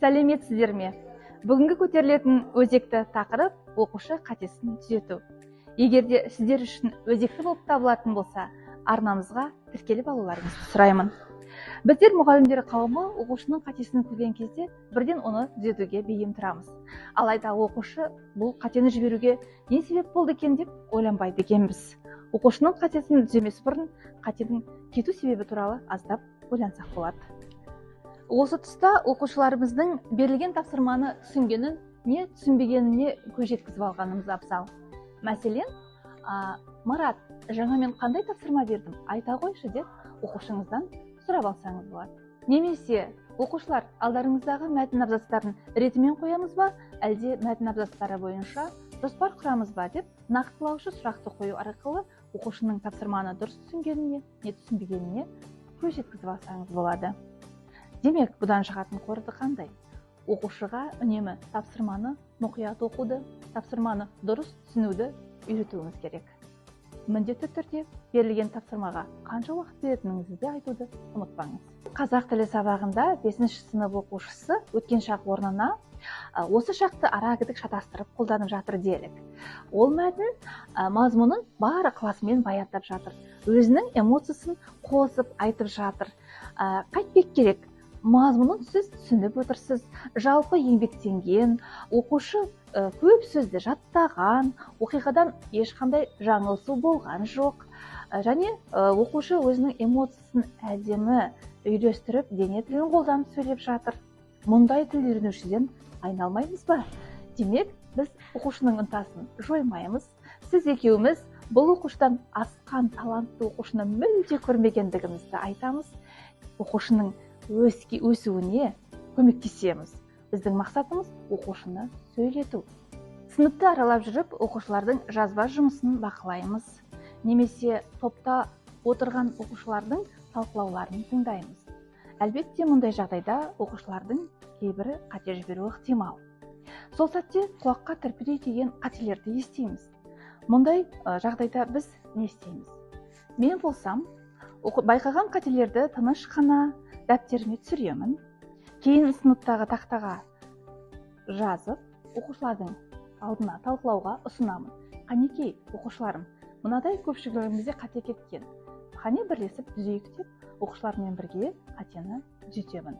Сәлеметсіздер ме? Бүгінгі көтерілетін өзекті тақырып оқушы қатесін түзету. Егер де сіздер үшін өзекті болып табылатын болса, арнамызға тіркеліп алуларыңызды сұраймын. Біздер мұғалімдер қауымы оқушының қатесін көрген кезде бірден оны түзетуге бейім тұрамыз. Алайда оқушы бұл қатені жіберуге не себеп болды екен деп ойланбайды екенбіз. Оқушының қатесін түземес бұрын қатенің кету себебі туралы аздап ойлансақ болады. Осы тұста оқушыларымыздың берілген тапсырманы түсінгенін, не түсінбегеніне көз жеткізіп алғанымыз абзал. Мәселен, Марат, жаңа мен қандай тапсырма бердім, айта қойшы деп оқушыңыздан сұрап алсаңыз болады. Немесе оқушылар, алдарыңыздағы мәтін абзацтарын ретімен қоямыз ба, әлде мәтін абзацтары бойынша жоспар құрамыз ба деп нақтылаушы сұрақты қою арқылы оқушының тапсырманы дұрыс түсінгеніне, не түсінбегеніне көз жеткізіп алсаңыз болады. Демек, бұдан шығатын қорыты қандай? Оқушыға үнемі тапсырманы мұқият оқуды, тапсырманы дұрыс түсінуді үйретуіңіз керек. Міндетті түрде берілген тапсырмаға қанша уақыт беретініңізді де айтуды ұмытпаңыз. Қазақ тілі сабағында 5-ші сынып оқушысы өткен шақ орнына осы шақты ара-гідік шатастырып қолданып жатыр делік. Ол мәтін мазмұнын бар ықыласымен баяндап жатыр. Өзінің эмоциясын қосып айтып жатыр. Қайтпек керек? Мазмұнын сіз түсініп отырсыз, жалпы еңбектенген, оқушы көп сөзді жаттаған, оқиғадан ешқандай жаңылысу болған жоқ. Және оқушы өзінің эмоциясын әдемі үйлестіріп, дене тілін қолданып сөйлеп жатыр. Мұндай тіл үйренушіден айналмаймыз ба? Демек, біз оқушының ынтасын жоймаймыз. Сіз екеуміз бұл оқушыдан асқан талантты оқушыны мүлде көрмегендігімізді айтамыз. Оқушының өсуіне көмектесеміз. Біздің мақсатымыз оқушыны сөйлету. Сыныпты аралап жүріп, оқушылардың жазба жұмысын бақылаймыз. Немесе топта отырған оқушылардың талқылауларын тыңдаймыз. Әлбетте, мұндай жағдайда оқушылардың кейбірі қате жіберуі ықтимал. Сол сәтте құлаққа түрпідей тиген қателерді естиміз. Мұндай жағдайда біз не істейміз? Мен болсам, байқаған қателерді тыныш қана дәптеріме түсіремін. Кейін сыныптағы тақтаға жазып, оқушылардың алдына талқылауға ұсынамын. Қанекей, оқушыларым, мынадай көпшілігімізде қате кеткен. Қане бірлесіп түзейік деп, оқушылармен бірге қатені түзетемін.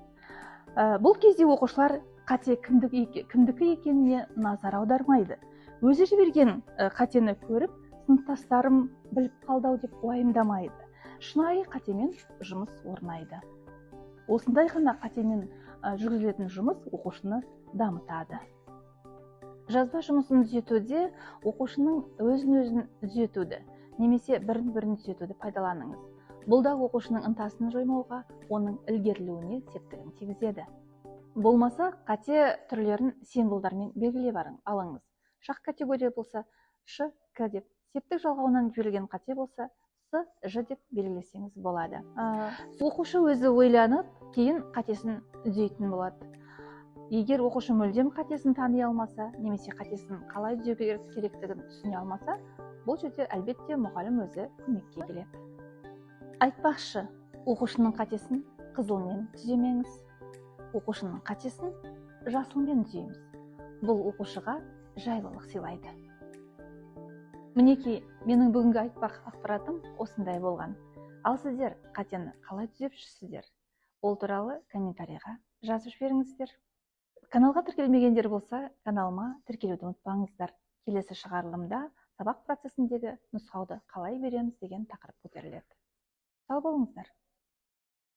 Бұл кезде оқушылар қате кімдікі екеніне назар аудармайды. Өзі жіберген қатені көріп, сыныптастарым біліп қалдау деп уайымдамайды. Шынайы қатемен жұмыс орнайды. Осындай ғана қатемен жүргізілетін жұмыс оқушыны дамытады. Жазба жұмысын түзетуде оқушының өзін-өзін түзетуді, немесе бірін-бірін түзетуді пайдаланыңыз. Бұл да оқушының ынтасын жоймауға, оның ілгерілеуіне септігін тигізеді. Болмаса, қате түрлерін символдармен белгілеп алыңыз. Шақ категория болса, Ш, К деп, септік жалғауынан берілген қате болса, С, Ж деп белгілесеңіз болады. Оқушы өзі ойланып, кейін қатесін түзейтін болады. Егер оқушы мүлдем қатесін тани алмаса, немесе қатесін қалай түзеу керектігін түсіне алмаса, бұл жерде әлбетте мұғалім өзі көмекке келеді. Айтпақшы, оқушының қатесін қызылмен түземеңіз. Оқушының қатесін жасылмен түзейміз. Бұл оқушыға жайлылық сыйлайды. Мінекей, менің бүгінгі айтпақ ақпаратым осындай болған. Ал сіздер қатені қалай түзеп жүрсіздер? Ол туралы комментарийға жазып жіберіңіздер. Каналға тіркелмегендер болса, каналыма тіркелуді ұмытпаңыздар. Келесі шығарылымда сабақ процесіндегі нұсқауды қалай береміз деген тақырып көтеріледі. Сау болыңыздар.